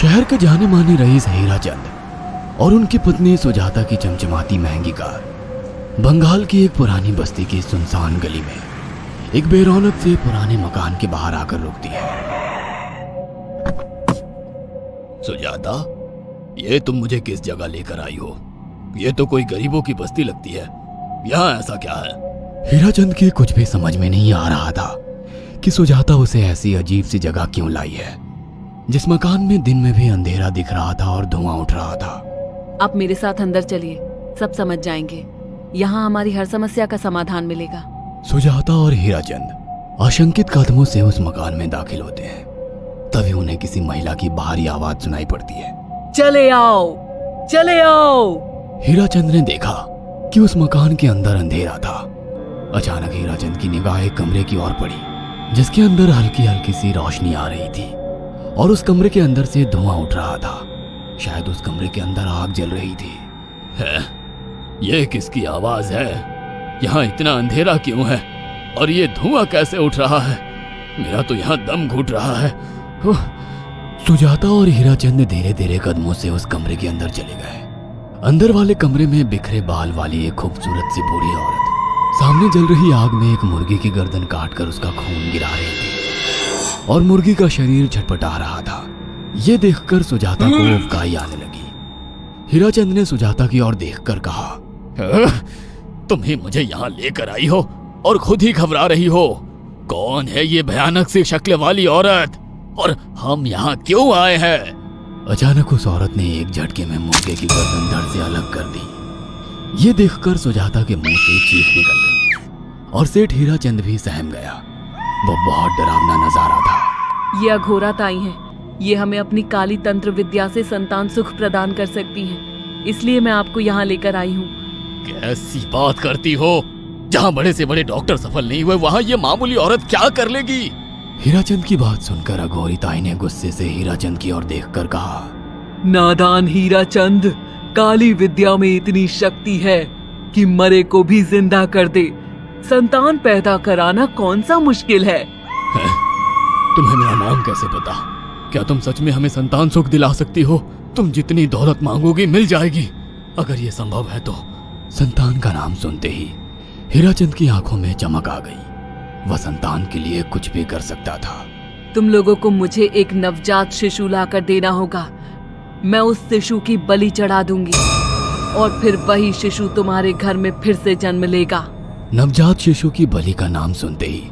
शहर के जाने माने रईस हीराचंद और उनकी पत्नी सुजाता की चमचमाती महंगी कार बंगाल की एक पुरानी बस्ती की सुनसान गली में एक बेरौनक से पुराने मकान के बाहर आकर रुकती है। सुजाता, ये तुम मुझे किस जगह लेकर आई हो? ये तो कोई गरीबों की बस्ती लगती है। यहाँ ऐसा क्या है? हीराचंद के कुछ भी समझ में नहीं आ रहा था कि सुजाता उसे ऐसी अजीब सी जगह क्यों लाई है, जिस मकान में दिन में भी अंधेरा दिख रहा था और धुआं उठ रहा था। आप मेरे साथ अंदर चलिए, सब समझ जाएंगे। यहाँ हमारी हर समस्या का समाधान मिलेगा। सुजाता और हीराचंद आशंकित कदमों से उस मकान में दाखिल होते हैं। तभी उन्हें किसी महिला की बाहरी आवाज सुनाई पड़ती है। चले आओ, चले आओ। हीराचंद ने देखा कि उस मकान के अंदर अंधेरा था। अचानक हीराचंद की निगाह एक कमरे की ओर पड़ी, जिसके अंदर हल्की हल्की सी रोशनी आ रही थी और उस कमरे के अंदर से धुआं उठ रहा था। शायद उस कमरे के अंदर आग जल रही थी। है? ये किसकी आवाज है? यहाँ इतना अंधेरा क्यों है और ये धुआं कैसे उठ रहा है? मेरा तो यहाँ दम घुट रहा है। सुजाता और हीराचंद धीरे धीरे कदमों से उस कमरे के अंदर चले गए। अंदर वाले कमरे में बिखरे बाल वाली एक खूबसूरत सी बूढ़ी औरत सामने जल रही आग में एक मुर्गी की गर्दन काटकर उसका खून गिरा रही थी और मुर्गी का शरीर छटपटा रहा था। ये देखकर सुजाता को उबकाई आने लगी। हीराचंद ने सुजाता की ओर देखकर कहा, तुम ही मुझे यहाँ लेकर आई हो और खुद ही घबरा रही हो। कौन है ये भयानक सी शक्ल वाली औरत और हम यहाँ क्यों आए हैं? अचानक उस औरत ने एक झटके में मुर्गे की गर्दन धड़ से अलग कर दी। ये देखकर सुजाता के मुंह से चीख निकल गई और सेठ हीराचंद भी सहम गया। वो बहुत डरावना नजारा था। ये अघोरा ताई हैं। ये हमें अपनी काली तंत्र विद्या से संतान सुख प्रदान कर सकती हैं। इसलिए मैं आपको यहाँ लेकर आई हूँ। कैसी बात करती हो? जहाँ बड़े से बड़े डॉक्टर सफल नहीं हुए, वहाँ ये मामूली औरत क्या कर लेगी? हीराचंद की बात सुनकर अघोरी ताई ने गुस्से से हीराचंद की ओर देखकर कहा, नादान हीराचंद, काली विद्या में इतनी शक्ति है कि मरे को भी जिंदा कर दे। संतान पैदा कराना कौन सा मुश्किल है? तुम्हें मेरा नाम कैसे पता? क्या तुम सच में हमें संतान सुख दिला सकती हो? तुम जितनी दौलत मांगोगी मिल जाएगी, अगर ये संभव है तो। संतान का नाम सुनते ही हीराचंद की आंखों में चमक आ गई। वह संतान के लिए कुछ भी कर सकता था। तुम लोगों को मुझे एक नवजात शिशु लाकर देना होगा। मैं उस शिशु की बलि चढ़ा दूंगी और फिर वही शिशु तुम्हारे घर में फिर से जन्म लेगा। नवजात शिशु की बलि का नाम सुनते ही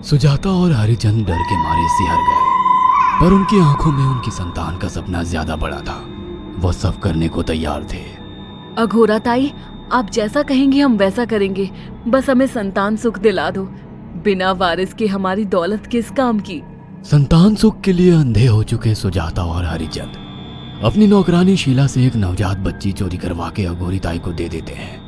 सुजाता और हरिचंद डर के मारे सिहर गए, पर उनकी आंखों में उनकी संतान का सपना ज्यादा बड़ा था। वो सब करने को तैयार थे। अघोरा ताई, आप जैसा कहेंगे हम वैसा करेंगे। बस हमें संतान सुख दिला दो। बिना वारिस के हमारी दौलत किस काम की? संतान सुख के लिए अंधे हो चुके सुजाता और हरिचंद अपनी नौकरानी शीला से एक नवजात बच्ची चोरी करवा के अघोरी ताई को दे देते हैं।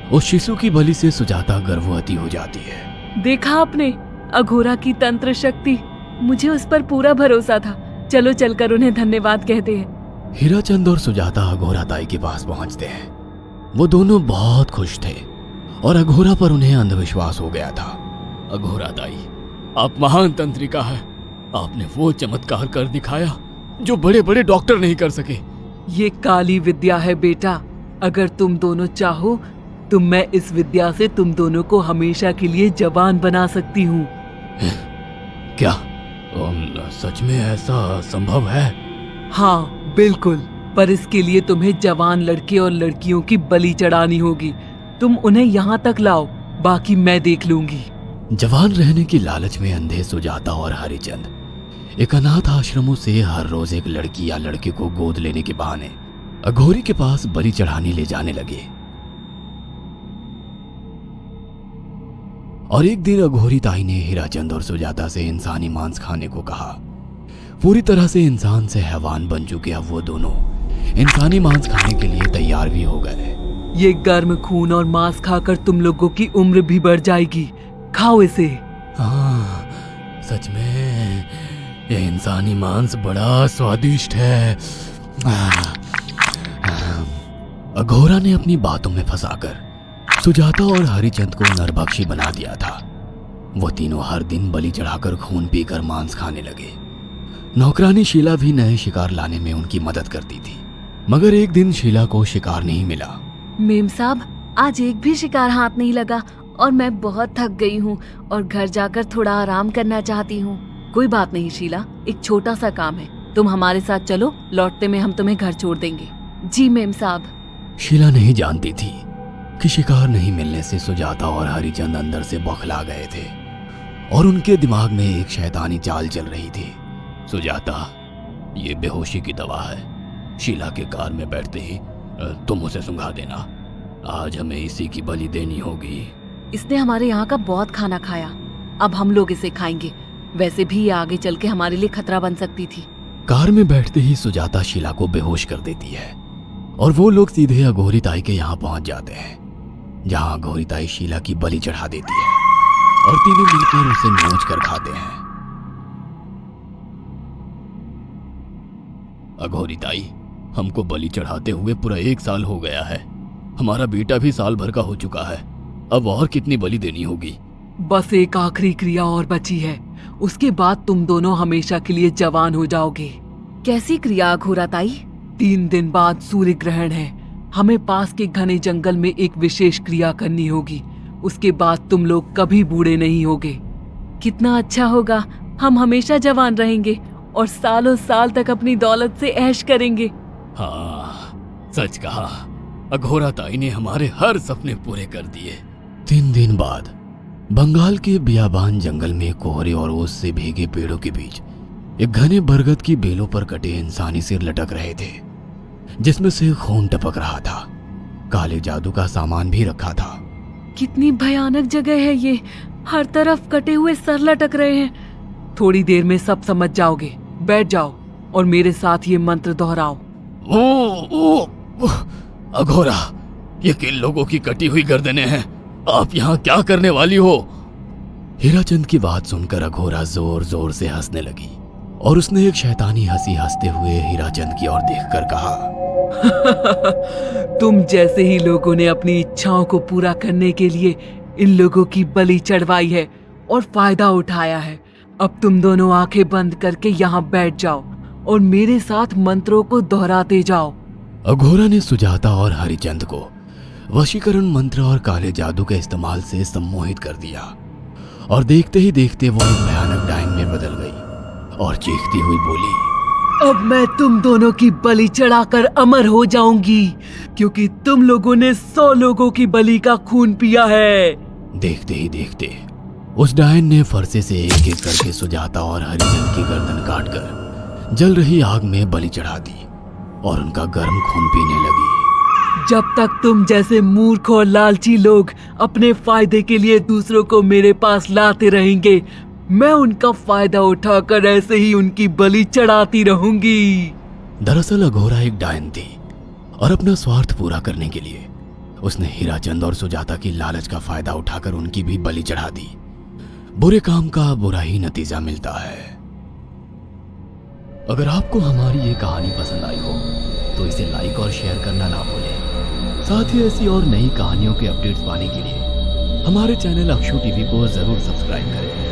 उस शिशु की बलि से सुजाता गर्भवती हो जाती है। देखा आपने अघोरा की तंत्र शक्ति? मुझे उस पर पूरा भरोसा था। चलो चलकर उन्हें धन्यवाद कहते हैं। हीराचंद और सुजाता अघोरा ताई के पास पहुंचते हैं। वो दोनों बहुत खुश थे और अघोरा पर उन्हें अंधविश्वास हो गया था। अघोरा ताई, आप महान तंत्रिका है। आपने वो चमत्कार कर दिखाया जो बड़े बड़े डॉक्टर नहीं कर सके। ये काली विद्या है बेटा। अगर तुम दोनों चाहो तो मैं इस विद्या से तुम दोनों को हमेशा के लिए जवान बना सकती हूँ। क्या सच में ऐसा संभव है? हाँ बिल्कुल, पर इसके लिए तुम्हें जवान लड़के और लड़कियों की बलि चढ़ानी होगी। तुम उन्हें यहाँ तक लाओ, बाकी मैं देख लूंगी। जवान रहने की लालच में अंधे सुजाता और हरिचंद एक अनाथ आश्रमों से हर रोज एक लड़की या लड़के को गोद लेने के बहाने अघोरी के पास बलि चढ़ाने ले जाने लगे। और एक दिन अघोरी ताई ने हीराचंद और सुजाता से इंसानी मांस खाने को कहा। पूरी तरह से इंसान से हैवान बन चुके अब वो दोनों इंसानी मांस खाने के लिए तैयार भी हो गए। ये गर्म खून और मांस खाकर तुम लोगों की उम्र भी बढ़ जाएगी। खाओ इसे। हाँ, सच में ये इंसानी मांस बड़ा स्वादिष्ट है। अघोरा ने अपनी बातों में फंसाकर सुजाता और हरिचंद को नरभक्षी बना दिया था। वो तीनों हर दिन बलि चढ़ाकर खून पीकर मांस खाने लगे। नौकरानी शीला भी नए शिकार लाने में उनकी मदद करती थी, मगर एक दिन शीला को शिकार नहीं मिला। मेम साहब, आज एक भी शिकार हाथ नहीं लगा और मैं बहुत थक गई हूँ और घर जाकर थोड़ा आराम करना चाहती हूँ। कोई बात नहीं शीला, एक छोटा सा काम है, तुम हमारे साथ चलो, लौटते में हम तुम्हें घर छोड़ देंगे। जी मेम साहब। शीला नहीं जानती थी कि शिकार नहीं मिलने से सुजाता और हरिचंद अंदर से बौखला गए थे और उनके दिमाग में एक शैतानी चाल चल रही थी। सुजाता, ये बेहोशी की दवा है। शीला के कार में बैठते ही तुम उसे सुंघा देना। आज हमें इसी की बलि देनी होगी। इसने हमारे यहाँ का बहुत खाना खाया, अब हम लोग इसे खाएंगे। वैसे भी ये आगे चल के हमारे लिए खतरा बन सकती थी। कार में बैठते ही सुजाता शीला को बेहोश कर देती है और वो लोग सीधे अघोरी ताई के यहाँ पहुंच जाते हैं, जहां अघोरी ताई शीला की बलि चढ़ा देती है और तीनों मिलकर उसे नोच कर खाते हैं। अघोरी ताई, हमको बलि चढ़ाते हुए पूरा 1 साल हो गया है। हमारा बेटा भी साल भर का हो चुका है। अब और कितनी बलि देनी होगी? बस एक आखिरी क्रिया और बची है, उसके बाद तुम दोनों हमेशा के लिए जवान हो जाओगे। कैसी क्रिया अघोरा ताई? 3 दिन बाद सूर्य ग्रहण है, हमें पास के घने जंगल में एक विशेष क्रिया करनी होगी। उसके बाद तुम लोग कभी बूढ़े नहीं होगे। कितना अच्छा होगा, हम हमेशा जवान रहेंगे और सालों साल तक अपनी दौलत से ऐश करेंगे। हाँ, सच कहा। अघोरा ताई ने हमारे हर सपने पूरे कर दिए। 3 दिन बाद बंगाल के बियाबान जंगल में कोहरे और ओस से भीगे पेड़ों के बीच एक घने बरगद की बेलों पर कटे इंसानी सिर लटक रहे थे, जिसमें से खून टपक रहा था। काले जादू का सामान भी रखा था। कितनी भयानक जगह है ये, हर तरफ कटे हुए सर लटक रहे हैं। थोड़ी देर में सब समझ जाओगे। बैठ जाओ और मेरे साथ ये मंत्र दोहराओ। अघोरा, ये किन लोगों की कटी हुई गर्दनें हैं? आप यहाँ क्या करने वाली हो? हीराचंद की बात सुनकर अघोरा जोर जोर से हंसने लगी और उसने एक शैतानी हंसी हंसते हुए हीराचंद की ओर देखकर कहा, तुम जैसे ही लोगों ने अपनी इच्छाओं को पूरा करने के लिए इन लोगों की बलि चढ़वाई है और फायदा उठाया है। अब तुम दोनों आंखें बंद करके यहाँ बैठ जाओ और मेरे साथ मंत्रों को दोहराते जाओ। अघोरा ने सुजाता और हरिचंद को वशीकरण मंत्र और काले जादू के इस्तेमाल से सम्मोहित कर दिया और देखते ही देखते वो एक भयानक डायन में बदल गई और चीखती हुई बोली, अब मैं तुम दोनों की बलि चढ़ाकर अमर हो जाऊंगी, क्योंकि तुम लोगों ने 100 लोगों की बलि का खून पिया है। देखते ही देखते उस डायन ने फरसे से एक एक करके सुजाता और हरिचंद की गर्दन काटकर जल रही आग में बलि चढ़ा दी और उनका गर्म खून पीने लगी। जब तक तुम जैसे मूर्ख और लालची लोग अपने फायदे के लिए दूसरों को मेरे पास लाते रहेंगे, मैं उनका फायदा उठाकर ऐसे ही उनकी बलि चढ़ाती रहूंगी। दरअसल अघोरा एक डायन थी और अपना स्वार्थ पूरा करने के लिए उसने हीराचंद और सुजाता की लालच का फायदा उठाकर उनकी भी बलि चढ़ा दी। बुरे काम का बुरा ही नतीजा मिलता है। अगर आपको हमारी ये कहानी पसंद आई हो तो इसे लाइक और शेयर करना ना भूलें। साथ ही ऐसी और नई कहानियों के अपडेट्स पाने के लिए हमारे चैनल अक्षु टीवी को जरूर सब्सक्राइब करें।